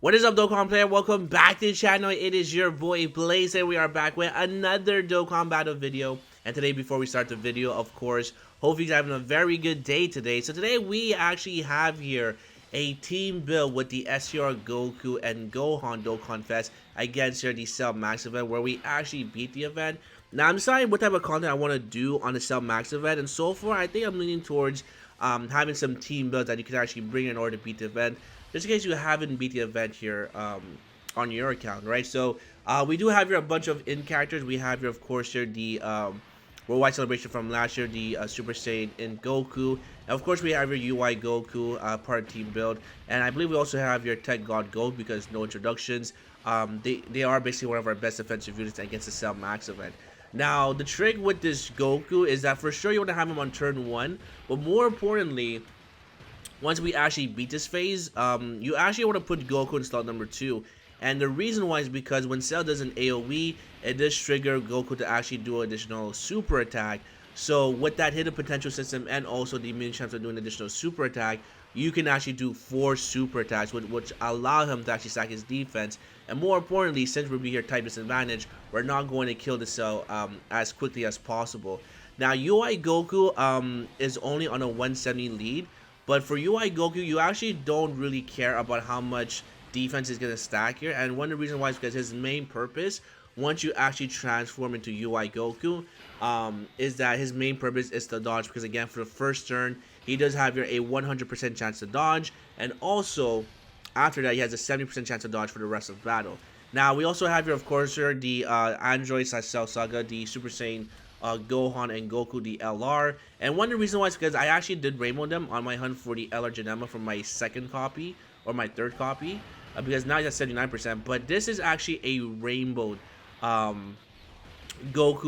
What is up, Dokkan player? Welcome back to the channel. It is your boy Blaze, and we are back with another Dokkan battle video. And today, before we start the video, of course, hope you guys are having a very good day today. So today we actually have here a team build with the SCR Goku and Gohan Dokkan Fest against here the Cell Max event, where we actually beat the event. Now I'm deciding what type of content I want to do on the Cell Max event, and so far I think I'm leaning towards having some team builds that you can actually bring in order to beat the event, just in case you haven't beat the event here on your account, right? So we do have here a bunch of in characters. We have here, of course, here the Worldwide Celebration from last year, the Super Saiyan in Goku. And of course, we have your UI Goku part team build, and I believe we also have your Tech God Goku because no introductions. They are basically one of our best defensive units against the Cell Max event. Now, the trick with this Goku is that for sure you want to have him on turn 1, but more importantly, once we actually beat this phase, you actually want to put Goku in slot number 2. And the reason why is because when Cell does an AoE, it does trigger Goku to actually do additional super attack. So with that hidden potential system and also the immune chance of doing additional super attack, you can actually do 4 super attacks, which allow him to actually stack his defense. And more importantly, since we'll be here type disadvantage, we're not going to kill the Cell as quickly as possible. Now, UI Goku is only on a 170 lead. But for UI Goku, you actually don't really care about how much defense is going to stack here. And one of the reasons why is because his main purpose, once you actually transform into UI Goku, is that his main purpose is to dodge. Because again, for the first turn, he does have here a 100% chance to dodge. And also, after that, he has a 70% chance to dodge for the rest of the battle. Now, we also have here, of course, here the Android / Cell Saga, the Super Saiyan Gohan and Goku, the LR. And one of the reasons why is because I actually did rainbow them on my hunt for the LR Janema from my second copy or my third copy, because now he's at 79%. But this is actually a rainbowed Goku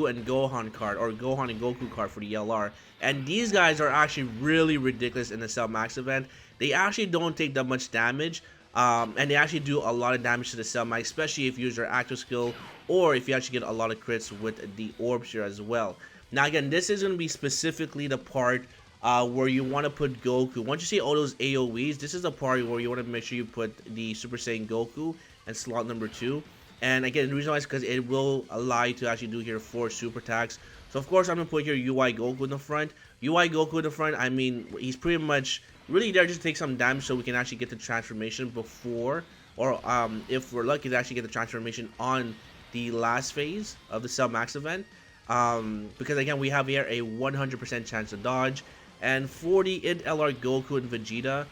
and Gohan card, or Gohan and Goku card for the LR. And these guys are actually really ridiculous in the Cell Max event. They actually don't take that much damage. And they actually do a lot of damage to the Cell Max, especially if you use your active skill or if you actually get a lot of crits with the orbs here as well. Now again, this is going to be specifically the part where you want to put Goku. Once you see all those AoEs, this is the part where you want to make sure you put the Super Saiyan Goku in slot number 2. And again, the reason why is because it will allow you to actually do here 4 super attacks. So of course I'm going to put here UI Goku in the front. UI Goku in the front, I mean, he's pretty much really there just to take some damage so we can actually get the transformation before, or if we're lucky to actually get the transformation on the last phase of the Cell Max event. Because again, we have here a 100% chance to dodge. And for the int LR Goku and Vegeta,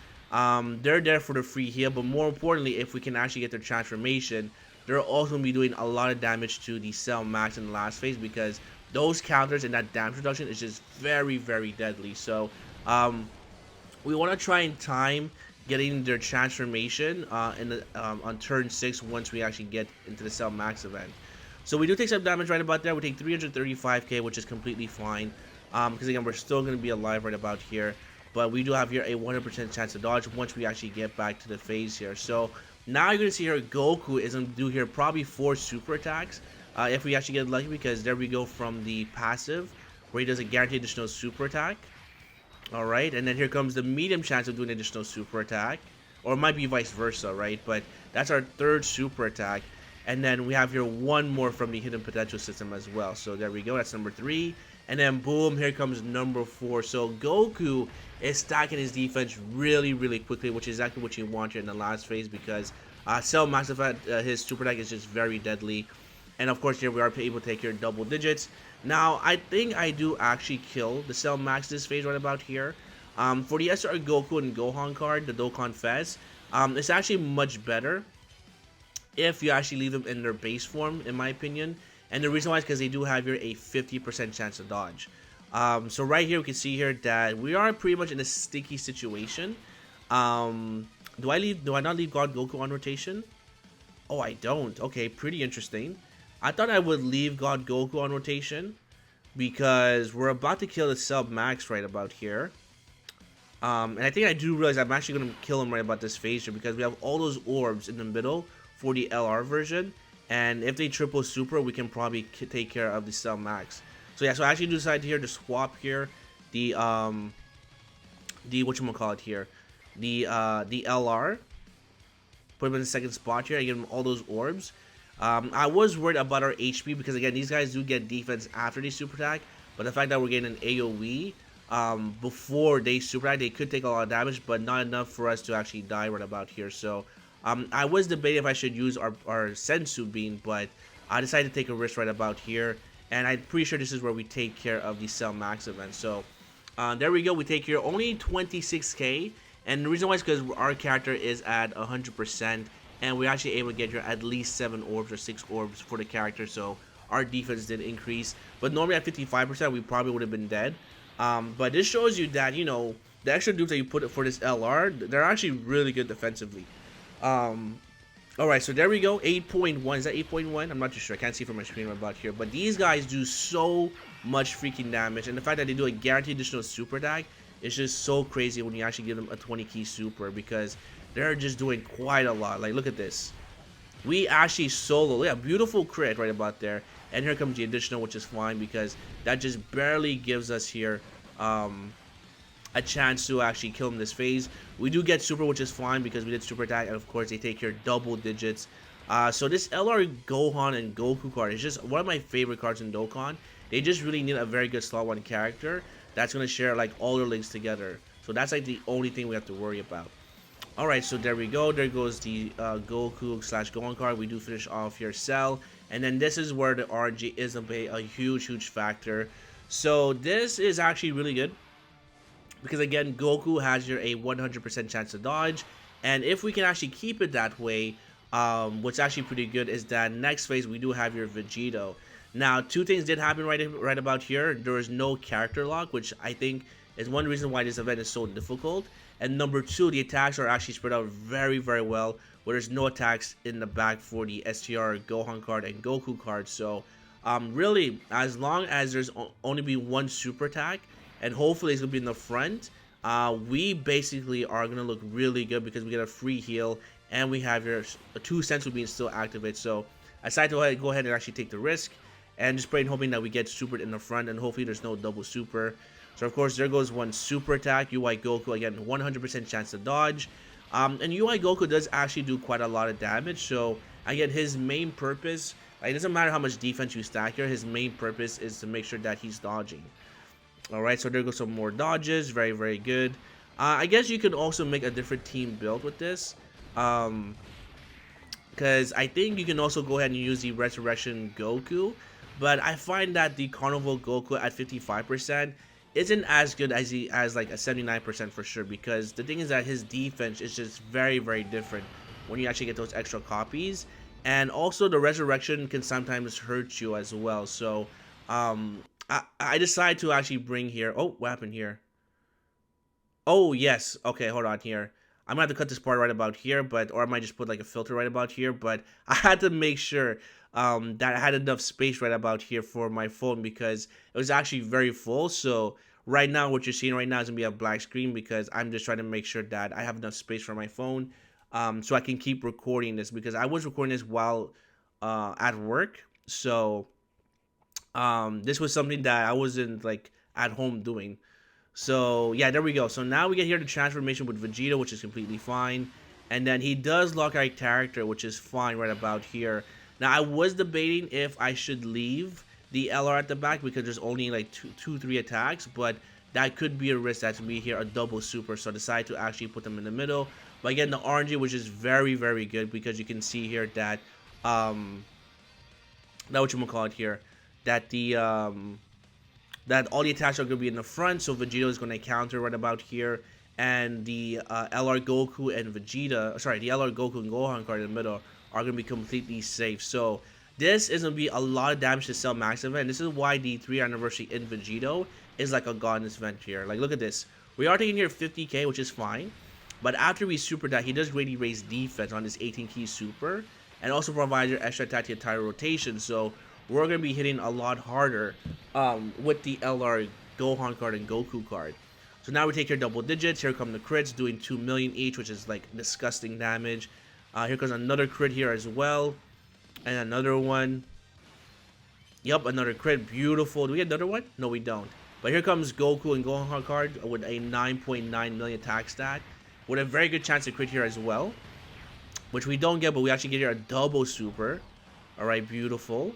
they're there for the free heal, but more importantly, if we can actually get their transformation, they're also going to be doing a lot of damage to the Cell Max in the last phase, because those counters and that damage reduction is just very, very deadly. So we want to try and time getting their transformation on turn 6 once we actually get into the Cell Max event. So we do take some damage right about there. We take 335k, which is completely fine. Because again, we're still going to be alive right about here. But we do have here a 100% chance to dodge once we actually get back to the phase here. So now you're going to see here Goku is going to do here probably 4 super attacks. If we actually get lucky, because there we go from the passive where he does a guaranteed additional super attack. Alright, and then here comes the medium chance of doing additional super attack. Or it might be vice versa, right? But that's our 3rd super attack. And then we have here 1 more from the hidden potential system as well. So there we go, that's number 3. And then boom, here comes number 4. So Goku is stacking his defense really, really quickly, which is exactly what you want here in the last phase, because Cell Max event, his super attack is just very deadly. And of course, here we are able to take here double digits. Now, I think I do actually kill the Cell Max this phase right about here. For the SR Goku and Gohan card, the Dokkan Fest, it's actually much better if you actually leave them in their base form, in my opinion. And the reason why is because they do have here a 50% chance to dodge. So right here, we can see here that we are pretty much in a sticky situation. Do I not leave God Goku on rotation? Oh, I don't. Okay, pretty interesting. I thought I would leave God Goku on rotation because we're about to kill the Cell Max right about here. And I think I do realize I'm actually going to kill him right about this phase here, because we have all those orbs in the middle for the LR version. And if they triple super, we can probably take care of the Cell Max. So yeah, so I actually decided here to swap here the whatchamacallit here, the LR put him in the second spot here. I give him all those orbs. I was worried about our HP because again, these guys do get defense after they super attack, but the fact that we're getting an AoE before they super attack, they could take a lot of damage, but not enough for us to actually die right about here. So I was debating if I should use our Sensu Bean, but I decided to take a risk right about here, and I'm pretty sure this is where we take care of the Cell Max event. So there we go, we take here only 26k, and the reason why is because our character is at 100%, and we're actually able to get here at least 7 orbs or 6 orbs for the character, so our defense did increase. But normally at 55%, we probably would have been dead. But this shows you that, you know, the extra dupes that you put for this LR, they're actually really good defensively. Alright, so there we go, 8.1, is that 8.1? I'm not too sure, I can't see from my screen right about here. But these guys do so much freaking damage, and the fact that they do a guaranteed additional super attack is just so crazy when you actually give them a 20 key super, because they're just doing quite a lot. Like, look at this. We actually solo, yeah, beautiful crit right about there. And here comes the additional, which is fine because that just barely gives us here a chance to actually kill him this phase. We do get super, which is fine because we did super attack, and of course they take here double digits. So this LR Gohan and Goku card is just one of my favorite cards in Dokkan. They just really need a very good slot 1 character that's going to share like all their links together. So that's like the only thing we have to worry about. Alright, so there we go. There goes the Goku / Gohan card. We do finish off your Cell. And then this is where the RNG is a huge factor. So this is actually really good, because again, Goku has here a 100% chance to dodge. And if we can actually keep it that way, what's actually pretty good is that next phase we do have your Vegito. Now, 2 things did happen right about here. There is no character lock, which I think is one reason why this event is so difficult. And number 2, the attacks are actually spread out very well, where there's no attacks in the back for the STR Gohan card and Goku card. So really, as long as there's only be 1 super attack, and hopefully it's gonna be in the front, we basically are gonna look really good because we get a free heal, and we have your 2 Sensu Beans still activate. So I decided to go ahead and actually take the risk and just pray and hoping that we get supered in the front, and hopefully there's no double super. So of course there goes 1 super attack. UI Goku, again, 100% chance to dodge. And UI Goku does actually do quite a lot of damage. So again, his main purpose, it doesn't matter how much defense you stack here, his main purpose is to make sure that he's dodging. Alright, so there goes some more dodges. Very good. I guess you could also make a different team build with this, because I think you can also go ahead and use the Resurrection Goku, but I find that the Carnival Goku at 55% isn't as good as like a 79% for sure, because the thing is that his defense is just very different when you actually get those extra copies, and also the resurrection can sometimes hurt you as well. So I decided to actually bring here, oh, what happened here? Oh yes, okay, hold on here. I'm gonna have to cut this part right about here, or I might just put like a filter right about here, but I had to make sure that I had enough space right about here for my phone, because it was actually very full. So right now, what you're seeing right now is gonna be a black screen, because I'm just trying to make sure that I have enough space for my phone, so I can keep recording this, because I was recording this while at work. So this was something that I wasn't like at home doing. So yeah, there we go. So now we get here the transformation with Vegeta, which is completely fine. And then he does lock our character, which is fine right about here. Now I was debating if I should leave the LR at the back, because there's only like 3 attacks, but that could be a risk that we here a double super. So I decided to actually put them in the middle. But again, the RNG, which is very good, because you can see here that that whatchamacallit here, that the that all the attacks are going to be in the front, so Vegeta is going to counter right about here, and the LR Goku and Vegeta, sorry, the LR Goku and Gohan card in the middle are going to be completely safe. So this is going to be a lot of damage to Cell Max event. This is why the 3 anniversary in Vegito is like a god in this event here. Like, look at this. We are taking here 50k, which is fine, but after we super that, he does really raise defense on this 18 key super, and also provides your extra attack to the entire rotation. So we're going to be hitting a lot harder with the LR Gohan card and Goku card. So now we take your double digits. Here come the crits, doing 2 million each, which is like disgusting damage. Here comes another crit here as well, and another one. Yep, another crit. Beautiful. Do we get another one? No, we don't. But here comes Goku and Gohan card with a 9.9 million attack stat, with a very good chance to crit here as well. which we don't get, but we actually get here a double super. All right, beautiful.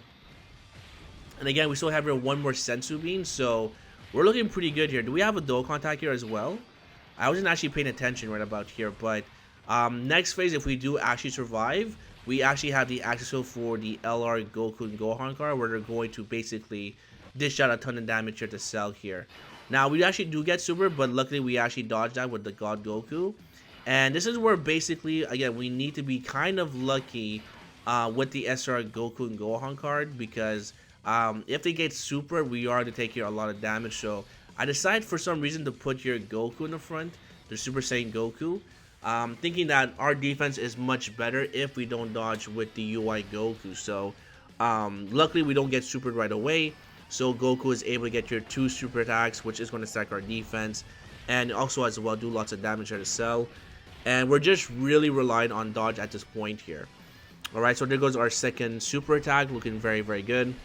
And again, we still have here one more sensu bean, so we're looking pretty good here. Do we have a Dokkan attack here as well? I wasn't actually paying attention right about here, but next phase, if we do actually survive, we actually have the access skill for the LR Goku and Gohan card, where they're going to basically dish out a ton of damage here to Cell here. Now, we actually do get super, but luckily we actually dodged that with the God Goku. And this is where basically, again, we need to be kind of lucky with the SR Goku and Gohan card, because if they get super, we are to take here a lot of damage. So I decided for some reason to put your Goku in the front, the Super Saiyan Goku, thinking that our defense is much better if we don't dodge with the UI Goku. So luckily we don't get supered right away, so Goku is able to get your 2 super attacks, which is going to stack our defense, and also as well do lots of damage at a Cell. And we're just really relying on dodge at this point here. Alright, so there goes our second super attack, looking very, very good.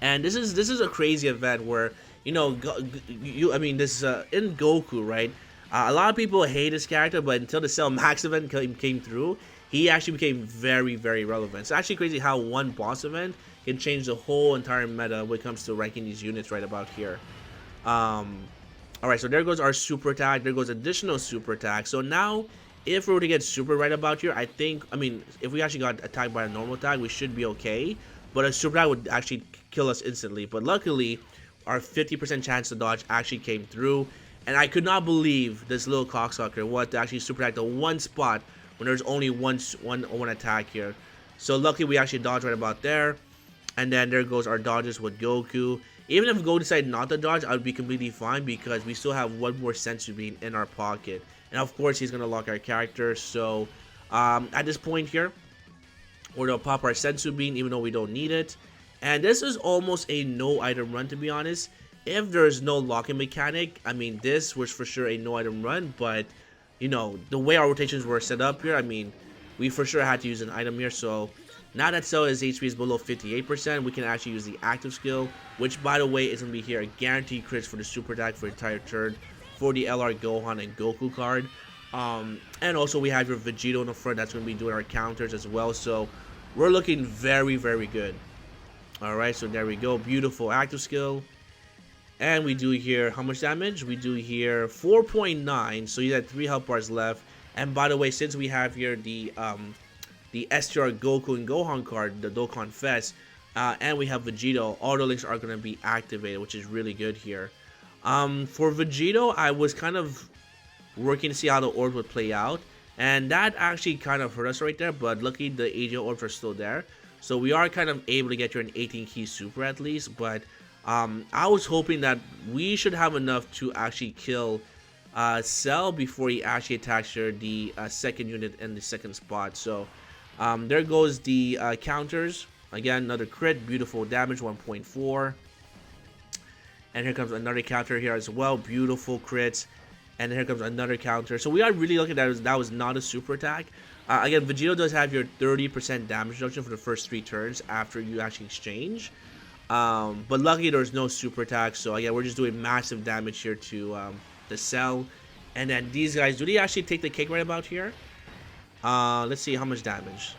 And this is a crazy event where, you know, this in Goku, right? A lot of people hate his character, but until the Cell Max event came through, he actually became very, very relevant. It's actually crazy how one boss event can change the whole entire meta when it comes to ranking these units right about here. Alright, so there goes our super attack. There goes additional super attack. So now, if we were to get super right about here, if we actually got attacked by a normal attack, we should be okay. But a super attack would actually kill us instantly. But luckily, our 50% chance to dodge actually came through. And I could not believe this little cocksucker was to actually super attack the one spot when there's only one attack here. So luckily we actually dodged right about there. And then there goes our dodges with Goku. Even if Goku decided not to dodge, I would be completely fine, because we still have one more sensu bean in our pocket. And of course he's going to lock our character. So at this point here, we're going to pop our sensu bean even though we don't need it. And this is almost a no item run, to be honest. If there's no locking mechanic, this was for sure a no item run. But, you know, the way our rotations were set up here, we for sure had to use an item here. So now that Cell's HP is below 58%, we can actually use the active skill, which, by the way, is going to be here a guaranteed crits for the super attack for the entire turn for the LR Gohan and Goku card. And also we have your Vegito in the front that's going to be doing our counters as well. So we're looking very, very good. Alright, so there we go. Beautiful active skill. And we do here, how much damage? We do here 4.9, so you have 3 health bars left. And by the way, since we have here the STR Goku and Gohan card, the Dokkan Fest, and we have Vegito, auto links are going to be activated, which is really good here. For Vegito, I was kind of working to see how the orbs would play out, and that actually kind of hurt us right there, but luckily the AJ orbs are still there. So we are kind of able to get here an 18 key super at least, but I was hoping that we should have enough to actually kill Cell before he actually attacks here the second unit in the second spot. So there goes the counters. Again, another crit, beautiful damage, 1.4. And here comes another counter here as well, beautiful crits. And here comes another counter. So we are really looking at that was not a super attack. Again, Vegito does have your 30% damage reduction for the first 3 turns after you actually exchange. But luckily there's no super attack, so again we're just doing massive damage here to the Cell. And then these guys, do they actually take the cake right about here? Let's see how much damage.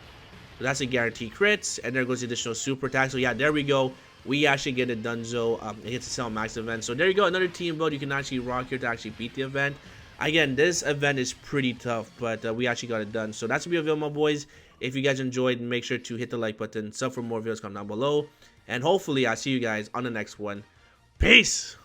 So that's a guaranteed crits, and there goes the additional super attack. So yeah, there we go. We actually get it done. So it's a Cell Max event. So there you go, another team build you can actually rock here to actually beat the event. Again, this event is pretty tough, but we actually got it done. So that's gonna be a video, my boys. If you guys enjoyed, make sure to hit the like button, sub for more videos, comment down below. And hopefully I'll see you guys on the next one. Peace!